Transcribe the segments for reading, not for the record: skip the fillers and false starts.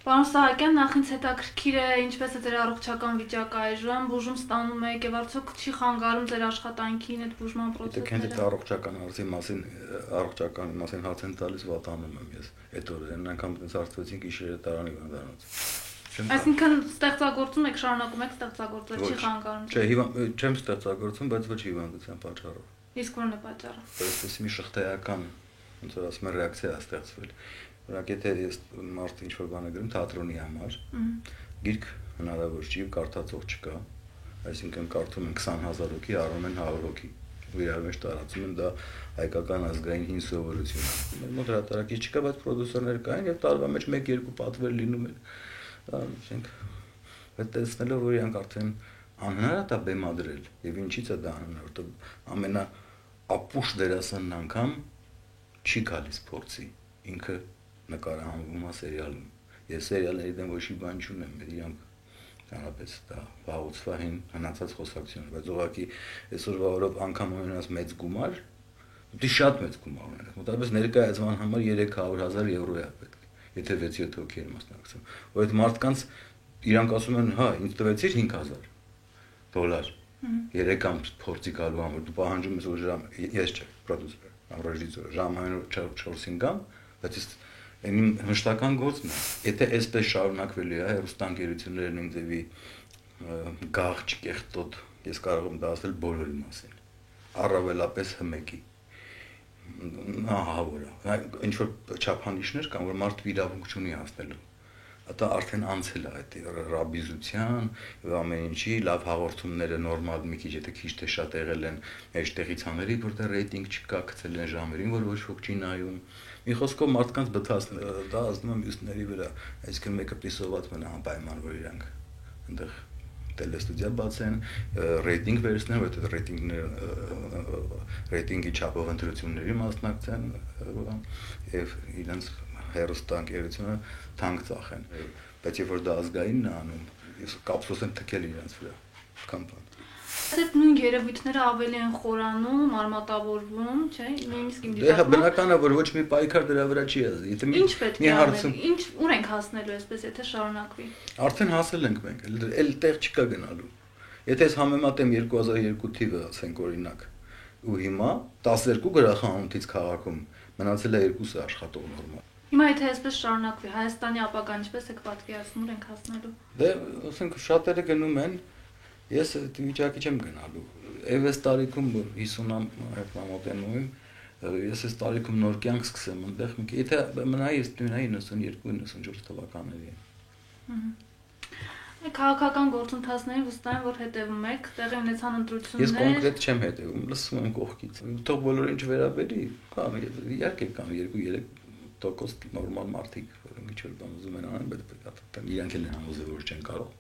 Պարոն Սահակյան, նախ ինձ հետաքրքիր է ինչպես է ձեր առողջական վիճակը այժմ, բուժում ստանում եք եւ արդյոք չի խանգարում ձեր աշխատանքին այդ բուժման պրոցեսները։ Դե առողջական մասին հարց են տալիս, վատանում եմ ես։ Այդ օրերն անգամ հարցվեցին գիշերը տարանի վանդանոց։ Այսինքն ստեղծագործում եք, շարունակում եք ստեղծագործել, չի խանգարում։ Չէ, չեմ ստեղծագործում, բայց ոչ հիվանդության պատճառով։ Իսկ ո՞րն է պատճառը։ Այսպես մի շղթայական, ոնց որ ասում են, ռեակցիա է ստեղծվել։ Օրինակ, եթե ես մարդ ինչ-որ բան գրում թատրոնի համար, գիրք հնարավոր չի, կարդացող չկա, այսինքն կարդում են 20,000 հոգի, առնում են 100 հոգի, ու իրար մեջ տարածում են, դա հայկական ազգային հին սովորություն է։ Մեր մոտ հրատարակիչ չկա, բայց պրոդյուսերներ կային եւ տարվա մեջ 1-2 պատվեր լինում են։ Դա ասենք, այդ տեսնելով, որ իրանք արդեն անհնար է դա բեմադրել, եւ ինչի՞ց է դա անհնար, որտեղ ամենաապուշ դերասանն անգամ չի գալիս փորձի, ինքը նկարահանվում է սերիալում։ Ես սերիալների դեմ ոչ մի բան չունեմ, իրանք Անապես դա վաղուցվային հնացած խոսակցություն, բայց ուղղակի այսօրվա օրով անգամ ունենաս մեծ գումար, դի շատ մեծ գումար ունենաս, մոտավորապես ներկայացման համար 300,000 եվրո է պետք, եթե 6-7 հոգի են մասնակցում, որ այդ մարդկանց իրանք ասում են, հա, ինձ տվեցիր $5,000, 3 ամ փորձի գալու համար, դու պահանջում ես, որ ես չէ, պրոդյուսերը, ռեժիսորը, ժամային 4-5 գամ, բայց ես Իմ մշտական գործն է, եթե այսպես շարունակվելու է, հեռուստաընկերությունները նույն ձևի գաղ չկեղտոտ, ես կարող եմ դա ասել բոլորի մասին, առավելապես հմեկի, ահավոր է, ինչ-որ չափանիշներ կան, որ մարդը իրավունք չունի հասնելու, դա արդեն անցել է այդ ռաբիզության և ամեն ինչի, լավ հաղորդումները նորմալ մի քիչ, եթե քիչ թե շատ եղել են մեջտեղից հաների, որտեղ ռեյտինգ չկա, գցել են ժամերին, որ ոչ ոք չի նայում, մի խոսքով մարդկանց բթացնել, դա ազդում է մյուսների վրա, այսինքն մեկը պիսոված մնա անպայման, որ իրանք այնտեղ տելեստուդիա բացեն, ռեյտինգ վերցնեն, որտեղ ռեյտինգի չափով ընտրությունների մասնակցեն եւ իրենց հեռուստաընկերությունը թանկ ծախեն, բայց երբ որ դա ազգայինն է անում, ես կապսոս եմ թքել իրենց վրա, կամպան։ Այդ նույն երևույթները ավելի են խորանում, արմատավորվում, չէ՞, նույնիսկ իմ դիտարկմամբ։ Դե բնական է, որ ոչ մի պայքար դրա վրա չի ազդի։ Եթե ինչ պետք է անել, ինչ ուր ենք հասնելու այսպես, եթե շարունակվի։ Արդեն հասել ենք մենք, էլ տեղ չկա գնալու։ Եթե ես համեմատեմ 2002 թիվը, ասենք օրինակ, ու հիմա 12 գրախանութից քաղաքում մնացել է 2-ը աշխատող նորմալ։ Հիմա եթե այսպես շարունակվի, Հայաստանի ապագան ինչպես եք պատկերացնում, ուր ենք հասնելու։ Դե, ասենք շատերը գնում են, ես այդ վիճակի չեմ գնալու։ Այս տարիքում 50-ամ մոտենում եմ, ես այս տարիքում նոր կյանք սկսեմ այնտեղ, եթե մնայի ես դունայի 92-94 թվականների։ Քաղաքական գործընթացներին վստահ եմ, որ հետևում եք, տեղի ունեցան ընտրություններ։ Ես կոնկրետ չեմ հետևում, լսում եմ կողքից։ Թող բոլորին չվերաբերի, կամ իհարկե կամ 2-3% նորմալ մարդիկ, որոնք ինչ-որ բան ուզում են անեն, բայց իրանք էլ են համոզել, որ չեն կարող։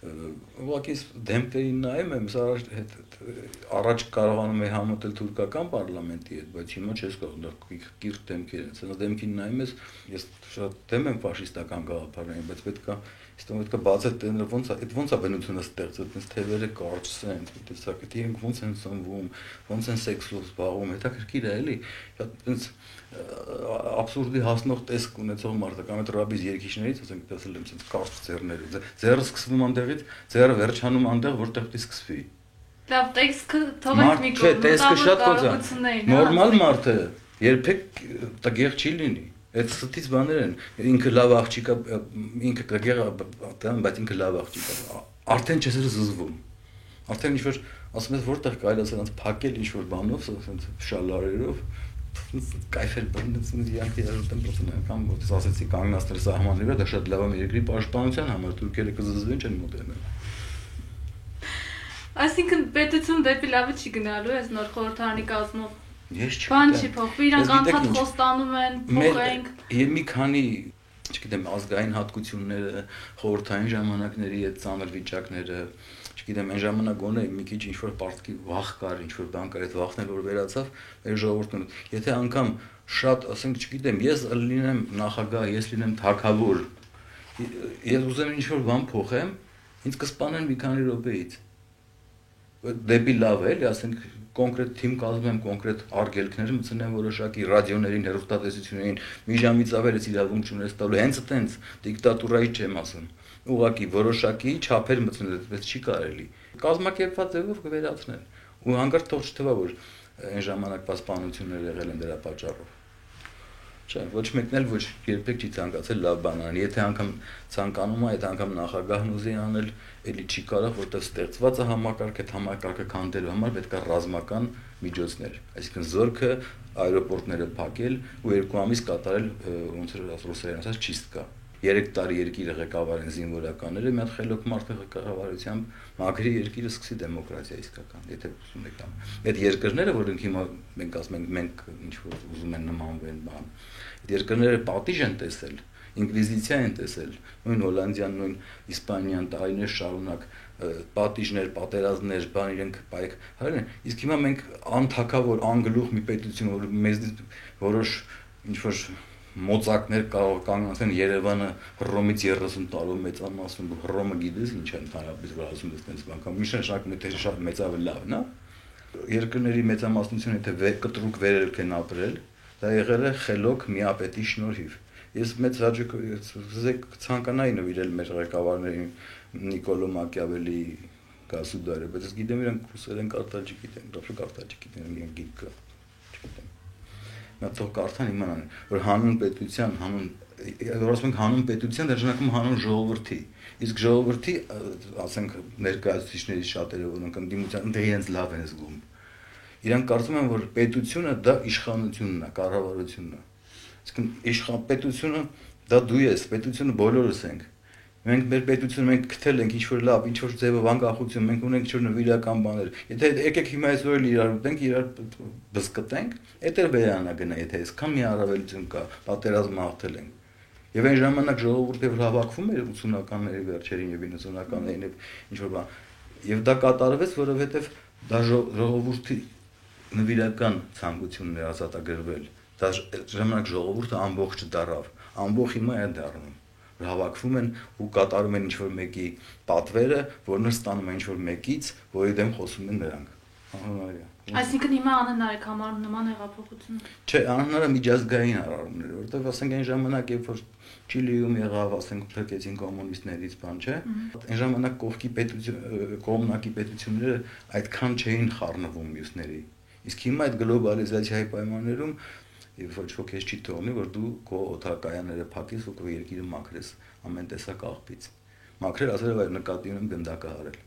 Ուղղակի դեմքերին նայում եմ, առաջ կարողանում եմ համոզել թուրքական պարլամենտի հետ, բայց հիմա չես կարող, կիրք դեմքեր են, սրանց դեմքին նայում ես, ես շատ դեմ եմ ֆաշիստական գաղափարներին, բայց պետք է բացել, ոնց է բնությունը ստեղծվել, այնպես թևերը կարճսեն, տեսակ, իրենք ոնց են սնվում, ոնց են սեքսով զբաղվում, հետաքրքիր է էլի, այնպես աբսուրդի հասնող տեսք ունեցող մարդը, կամ այդ ռաբիս երգիչներից, ասենք տեսել եմ, այնպես կարճ ձեռները, ձեռը սկսվում այնտեղից, ձեռը վերջանում այնտեղ, որտեղ պիտի սկսվի։ Լավ, տեսքը թողեք մի կողմ, տեսքը շատ կոց է։ Նորմալ մարդը երբեք տգեղ չի լինի։ Այդ ստից բաներ են, ինքը լավ աղջիկ է, ինքը տգեղ է, բայց ինքը լավ աղջիկ է։ Արդեն չես զզվում։ Արդեն ինչ-որ ասում ես որտեղ կարելի է սրանց փակել ինչ-որ բանով, շալարերով, կայֆել բռնեցին իրանք երաժշտեն պրոցենտ կամ որտես ասեցի կանգնացնել սահմանների վրա, դա շատ լավ է երկրի պաշտպանության համար, թուրքերը կզզվեն չեն մոտենալ։ Այսինքն պետություն դեպի լավը չի գնալու, այս նոր խորհրդարանի կազմով։ Ես չգիտեմ։ Բան չի փոխվի, իրանք անդադ խոստանում են, փոխենք։ Եվ մի քանի, չգիտեմ, ազգային հատկությունները, խորհրդային ժամանակների այդ ծանր վիճակները, չգիտեմ, այն ժամանակ գոնե մի քիչ ինչ-որ պարտքի վախ կար, ինչ-որ բան կար, այդ վախն էլ որ վերացավ, մեր ժողովուրդն եթե անգամ շատ, ասենք, չգիտեմ, ես լինեմ նախագահ, ես լինեմ թագավոր, ես ուզեմ ինչ-որ բան փոխեմ, ինձ կսպանեն մի քանի րոպեից։ դեպի լավ է, ասենք կոնկրետ թիմ կազմեմ, կոնկրետ արգելքներ մտցնեմ որոշակի ռադիոներին, հեռուստատեսություններին, մի ժամից ավել ես իրավունք չունես տալու, հենց այդպես դիկտատուրայի չեմ ասում։ Ուղղակի որոշակի չափեր մտցնել, այդպես չի կարելի։ Կազմակերպված ձևով կվերացնել։ Ու հանկարծ թող չթվա, որ այն ժամանակվա սպանությունները եղել են դրա պատճառով։ Չէ, ոչ մեկն էլ ոչ երբեք չի ցանկացել լավ բան անել։ Եթե անգամ ցանկանում է, այդ անգամ նախագահն ուզի անել, էլի չի կարող, որտեղ ստեղծված է համակարգ, այդ համակարգը քանդելու համար պետք է ռազմական միջոցներ։ Այսինքն զորքը, аэроպորտները փակել ու 2 ամիս կատարել ոնց որ ռուսերեն ասած չիստկա։ 3 տարի երկիրը ղեկավարեն զինվորականները, մի հատ խելոք մարդը ղեկավարությամբ մաքրի երկիրը սկսի դեմոկրատիա իսկական, եթե ուզում եք ամ։ Այդ երկրները, որոնք հիմա մենք ասում ենք, մենք ինչ որ ուզում են նմանվեն բան, այդ երկրները պատիժ են տեսել, ինկվիզիցիա են տեսել, նույն Հոլանդիան, նույն Իսպանիան տարիներ շարունակ պատիժներ, պատերազմներ, բան իրենք պայք, հարեն, իսկ հիմա մենք անթակավոր, անգլուխ մի պետություն, որ մեզնից որոշ ինչ որ մոծակներ կարող կանգնացեն Երևանը Հռոմից 30 տարով մեծանացում, Հռոմը գիտես ինչ են հանրապետից որ ասում ես տենց բան կամ միշտ շարունակում է թե շատ մեծավել լավն է երկրների մեծամասնությունը եթե կտրուկ վերելք են ապրել դա եղել է խելոք միապետի շնորհիվ ես մեծ հաջող ցանկանայի նվիրել մեր ղեկավարներին Նիկոլո Մակիավելի Գասուդարը բայց ես գիտեմ իրանք ռուսերեն կարդալ չգիտեն դեպի կարդալ չգիտեն իրենք գիտք չգիտեմ Նա թող կարդան իմանան, որ հանուն պետության, որ ասում ենք հանուն պետության, դա նշանակում հանուն ժողովրդի։ Իսկ ժողովրդի, ասենք ներկայացուցիչներից շատերը, որոնք ընդդիմության դե իրենց լավ են զգում։ Իրանք կարծում են, որ պետությունը դա իշխանությունն է, կառավարությունն է։ Իսկ պետությունը դա դու ես, պետությունը բոլորս ենք։ Մենք մեր պետությունը մենք գտել ենք ինչ-որ լավ, ինչ-որ ձևով անկախություն, մենք ունենք ինչ-որ նվիրական բաներ։ Եթե եկեք հիմա այսօր իրար ուտենք, իրար բզկտենք, այդ էլ վերանա գնա, եթե այսքան մի առավելություն կա, պատերազմ հաղթել ենք։ Եվ այն ժամանակ ժողովուրդը որ հավաքվում էր 80-ականների վերջերին եւ 90-ականներին եւ ինչ-որ բան, եւ դա կատարվեց, որովհետեւ դա ժողովրդի նվիրական ցանկությունն էր ազատագրվել։ Դա ժամանակ ժողովուրդը ամբողջ դարավ, ամբողջ հիմա է դառնում հավաքվում են ու կատարում են ինչ-որ մեկի պատվերը, որն ստանում են ինչ-որ մեկից, որի դեմ խոսում են նրանք։ Անհնարին։ Այսինքն հիմա անհնար է համարում նման հեղափոխություն։ Չէ, անհնար է միջազգային առարումներ, որտեղ ասենք այն ժամանակ, երբ որ Չիլիում եղավ, ասենք փրկեցին կոմունիստներից բան, չէ։ Այն ժամանակ կողքի պետություն, կողմնակի պետությունները այդքան չէին խառնվում մյուսների։ Իսկ հիմա այդ գլոբալիզացիայի պայմաններում Եվ ոչ ոք ես չի թողնի, որ դու քո օթակայանները փակես ու քո երկիրը մաքրես ամեն տեսակ աղբից։ Մաքրել ասել այ նկատի ունեմ գնդակահարել։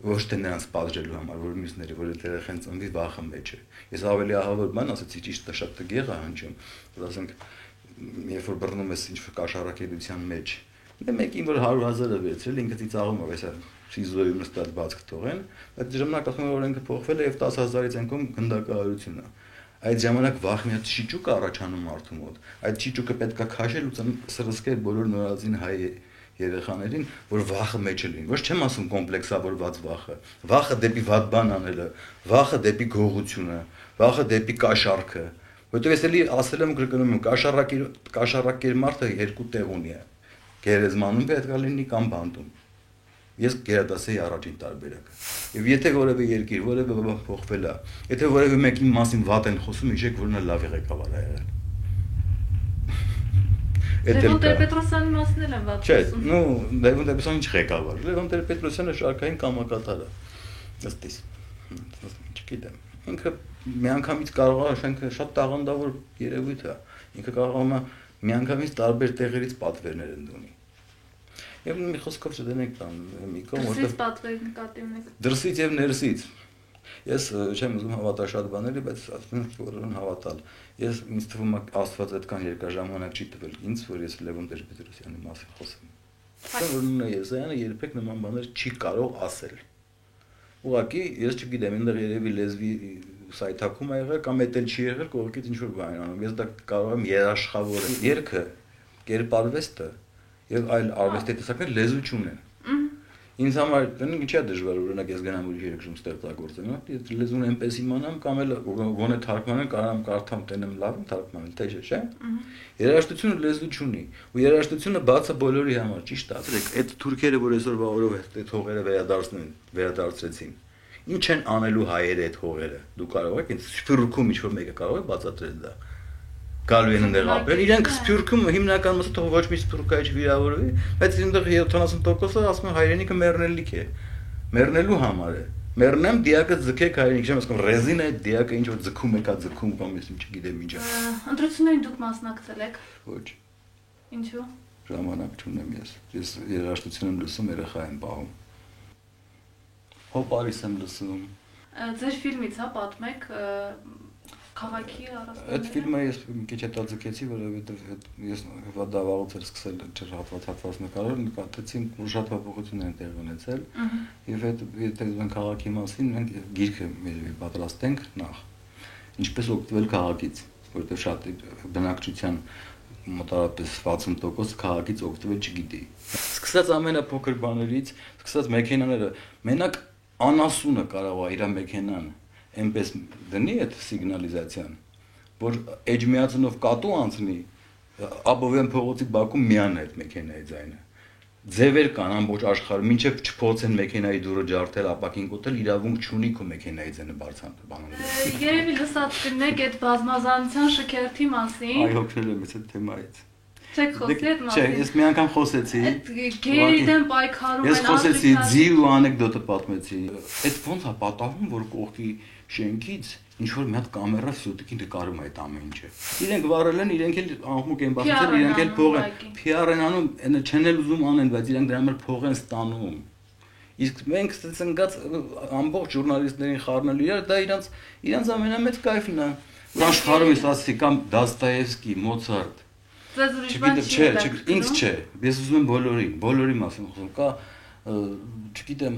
Ոչ թե նրանց պատժելու համար, որ մյուսների, որ այդ երեխան ծնվի վախը մեջ է։ Ես ավելի ահավոր բան ասացի, ճիշտ է, շատ տգեղ է հնչում, որ ասենք, երբ որ բռնում ես ինչ-որ կաշառակերության մեջ, դե մեկին որ 100,000-ը վերցրել, ինքը ծիծաղում է, այսա շիզոյում նստած բաց կթողեն, բայց ժամանակ ասում են որ ինքը փոխվել է եւ 10,000-ից ենքում գնդակահարություն է։ Այդ ժամանակ վախ մի հատ շիճուկ առաջանում մարդու մոտ։ Այդ շիճուկը պետքա քաշել ու սրսկել բոլոր նորածին հայ երեխաներին, որ վախը մեջը լինի։ Ոչ չեմ ասում կոմպլեքսավորված վախը։ Վախը դեպի վատ բան անելը, վախը դեպի գողությունը, վախը դեպի կաշառքը։ Որտեւ ես էլի ասել եմ կրկնում եմ, կաշառակեր մարդը երկու տեղ ունի։ Գերեզմանում պետք է լինի կամ բանտում։ Ես գերադասեի առաջին տարբերակը։ Եվ եթե որևէ երկիր, որևէ բան փոխվել է, եթե որևէ մեկի մասին վատ են խոսում, հիշեք, որ նա լավ ղեկավար է եղել։ Լևոն Տեր-Պետրոսյանի մասին էլ են վատ խոսում։ Չէ, նո, Լևոն Տեր-Պետրոսյանը ինչ ղեկավար։ Լևոն Տեր-Պետրոսյանը շարքային կամակատար է։ Ըստ իս։ Չգիտեմ։ Ինքը միանգամից կարող է շենքը շատ տաղանդավոր երևույթ է։ Ինքը կարող է միանգամից տարբեր տեղերից պատվերներ ընդունի։ Եվ մի խոսքով չդնենք տան մի կողմ, որտեղ պատվեր նկատի ունեք։ Դրսից եւ ներսից։ Ես չեմ ուզում հավատալ շատ բաների, բայց ասում եմ որոնց հավատալ։ Ես ինձ թվում է Աստված այդքան երկար ժամանակ չի տվել ինձ, որ ես Լևոն Տեր-Պետրոսյանի մասին խոսեմ։ Որ Նունե Եսայանը երբեք նման բաներ չի կարող ասել։ Ուղղակի ես չգիտեմ, այնտեղ երևի լեզվի սայթակում ա եղել կամ էդ էլ չի եղել, կողքից ինչ որ բան անում։ Ես դա կարող եմ երաշխավորել։ Երգը, կերպարվեստը եւ այլ արվեստի տեսակներ լեզու չունեն։ Ինձ համար ինչա դժվար օրինակ ես գնամ ուրիշ երկրում ստեղծագործեմ, ես լեզուն այնպես իմանամ կամ էլ գոնե թարգմանեմ, կարամ կարդամ, տենեմ լավ թարգմանել, թե չէ։ Երաժշտությունը լեզու չունի, ու երաժշտությունը բացը բոլորի համար, ճիշտ է։ Այդ թուրքերը, որ այսօր օրով այդ հողերը վերադարձրեցին, Ինչ են անելու հայերը այդ հողերը։ Դու կարող եք ինձ սփյուռքում ինչ որ մեկը կարող է բացատրել դա։ Գալու են այնտեղ ապրել, իրենք սփյուռքում հիմնական մասը թող ոչ մի սփյուռքայ չվիրավորվի, բայց այնտեղ 70%-ը ասում են հայրենիքը մեռնելիք է։ Մեռնելու համար է։ Մեռնեմ դիակը ձգեք հայրենիք, չեմ ասում ռեզին է դիակը ինչ որ ձգում եկա ձգում կամ ես չգիտեմ ինչա։ Ընտրություններին դուք մասնակցել եք։ Ոչ։ Ինչու։ Ժամանակ չունեմ ես։ Ես երաժշտություն եմ լսում, երեխա եմ պահում։ Հոպարիս եմ լսում։ Ձեր ֆիլմից հա պատմեք քաղաքի առասպելները։ Այդ ֆիլմը ես մի քիչ հետո ձգեցի, որովհետև ես դա վաղուց էր սկսել հատված նկարել, նկատեցի շատ փոփոխություններ են տեղի ունեցել, եւ այդ եթե մենք քաղաքի մասին մենք գիրքը պատրաստենք նախ, ինչպես օգտվել քաղաքից, որովհետև շատ բնակչության մոտավորապես 60% քաղաքից օգտվել չգիտեի։ Սկսած ամենափոքր բաներից, սկսած մեքենաները, մենակ անասունը կարող է իր մեքենան այնպես դնի այդ սիգնալիզացիան, որ էջմիածնով կատու անցնի, Աբովյան փողոցի բակում միանա այդ մեքենայի ձայնը։ Ձևեր կան ամբողջ աշխարհում, մինչև չփորձեն մեքենայի դուրը ջարդել, ապակին կոտրել, իրավունք չունի քո մեքենայի ձայնը բարձրանալ։ Երևի լսած կնեք այդ բազմազանության շքերթի մասին։ Այո, օգնել եմ այդ թեմայից։ Չեք խոսի այդ մասին։ Չէ, ես մի անգամ խոսեցի։ Գերի դեմ պայքարում են։ Ես խոսեցի, ձիու անեկդոտը պատմեցի։ Այդ ոնց է պատահում, որ կողքի շենքից ինչ որ մի հատ կամերա սուտիկին նկարում է այդ ամեն ինչը։ Իրենք վառել են, իրենք էլ աղմուկ են բացել, իրենք էլ փող են։ PR են անում, չեն էլ ուզում անեն, բայց իրենք դրա համար փող են ստանում։ Իսկ մենք ցնցած ամբողջ ժուրնալիստներին խառնել իրար, դա իրանց ամենամեծ կայֆն է։ Աշխարհում ես ասացի կամ Դաստոևսկի, Մոցարտ։ Ձեզ ուրիշ բան Չէ, ինձ չէ, ես ուզում եմ բոլորի մասին խոսում, կա չգիտեմ,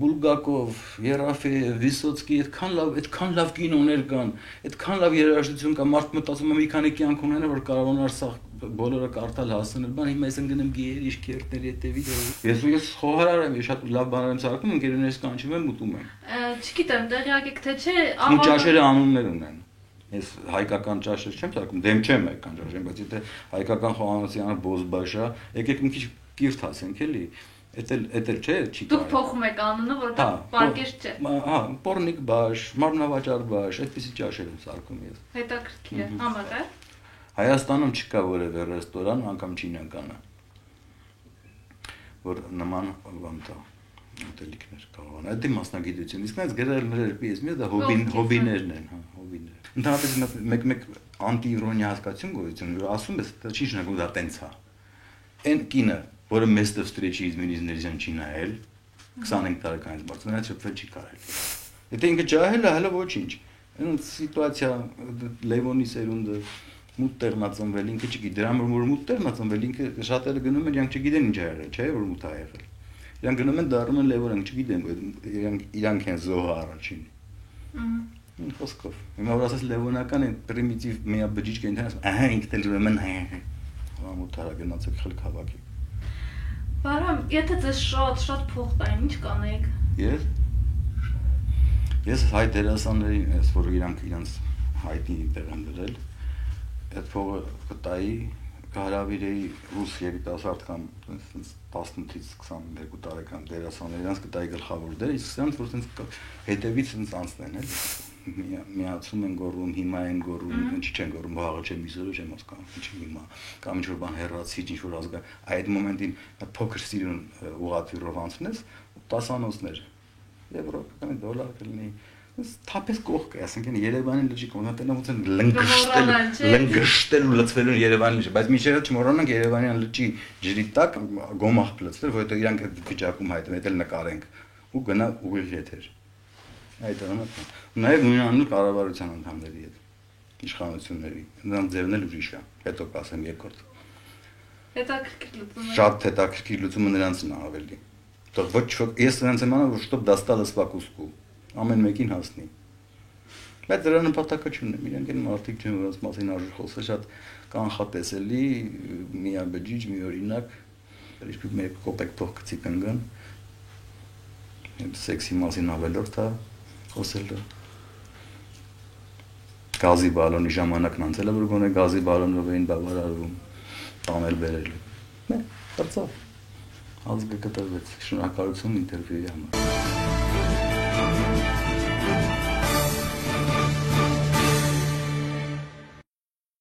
Բուլգակով, Երաֆեև, Վիսոցկի, այդքան լավ կինոներ կան, այդքան լավ երաժշտություն կա, մարդ մտածում է մի քանի կյանք ունենա, որ կարողանար սա բոլորը կարդալ հասնել, բան հիմա ես ընկնեմ գերի, շքերթների հետևի։ Ես խոհարար եմ, ես շատ լավ բաներ եմ ցարկում, ընկերներս կանչում եմ, ուտում եմ։ Չգիտեմ, տեղյակ եք թե չէ, ու ճաշերը անուններ ունեն։ Ես հայկական ճաշեր չեմ ցարկում, դեմ չեմ հայկական ճաշերին, բայց եթե հայկական խոհանոցյանը Բոզբաշա, եկեք մի քիչ կիրթ ասենք էլի։ Էդ էլ չէ, չի կարող։ Դուք փոխում եք անունը, որտեղ պարկեշտ չէ։ Հա, Պորնիկ բաշ, Մարմնավաճառ բաշ, այդպիսի ճաշեր եմ ցարկում ես։ Հետաքրքիր է, համակա։ Հայաստանում չկա որևէ ռեստորան, անգամ չինականը, որ նման բան տա, ուտելիքներ կարողանա։ Դա մասնագիտություն, իսկ նայած գրելներ պիես, դա հոբիներն են, հա, հոբիներ։ Ընդհանրապես մեկ անտիիրոնիա հասկացություն գոյություն, որ ասում ես, դա չի շնորհում, դա տենց է։ Այն կինը, որը մեստը встречи измерительно չի նայել 25 տարեկանից բարձր նա շփվել չի կարել։ Եթե ինքը ջահել է, հələ ոչինչ։ Այն սիտուացիա Լևոնի սերունդը մութ տեղնածնվել, ինքը չգիտի, դրա համար որ մութ տեղնածնվել, ինքը շատերը գնում են, իրանք չգիտեն ինչ ա եղել, չէ՞ որ մութ ա եղել։ Իրանք գնում են դառնում են Լևոն, չգիտեն, իրանք են զոհը առաջին։ Խոսքով։ Հիմա որ ասես Լևոնական են պրիմիտիվ միա բջիջ կեն ասում, ահա ինքն էլ ուրեմն մութ արա գնացեք խել քաղաքի։ Բարամ, եթե ձեզ շատ փող տային, ինչ կանեիք։ Ես հայ դերասաններին, ես որ իրանք հայտնի տեղ են դրել, այդ փողը կտայի, կհրավիրեի ռուս երիտասարդ կամ 18-ից 22 տարեկան դերասաններ, իրանք կտայի գլխավոր դեր, իսկ սրանց որ հետևից անցնեն, էլի։ Միացում են գոռում, հիմա են գոռում, ինչ չեն գոռում, վաղը չեմ իսորը չեմ հասկանում, ինչ հիմա, կամ ինչ որ բան հեռացի, ինչ որ ազգա, այդ մոմենտին փոքր սիրուն ուղղաթիռով անցնես, 10 անոցներ, եվրո, կամ դոլար կլինի, թափես կողք է, ասենք Երևանի լճի կոնտենտը ոնց են լնգշտել ու լցվելու Երևանի լճը, բայց միշտ չմոռանանք Երևանյան լճի ջրի տակ գոմաղ լցվել, որովհետեւ իրանք վիճակում հայտնվել, էլ նկարենք ու գնա ուղիղ եթեր։ Այդ առանց նաև նույնանուն կառավարության անդամների հետ իշխանությունների նրանց ձևն էլ ուրիշ է հետո կասեմ երկրորդ հետաքրքիր լուծում է շատ հետաքրքիր լուծումը նրանցն է ավելի դեռ ոչ ես նրանց եմ անում որ շտոպ դաստալը սպակուսկու ամեն մեկին հասնի բայց դրա նպատակը չունեմ իրենք են մարդիկ չեն որոնց մասին արժի խոսել շատ կանխատեսելի միաբջիջ մի օրինակ ինչպես մեկ կոպեկ փող գցի կնգան սեքսի մասին ավելորդ է խոսելը գազի բալոնի ժամանակն անցել է որ գոնե գազի բալոնով էին բավարարվում տանել բերել դրծավ ազգը կտրվեց շնորհակալություն ինտերվյուի համար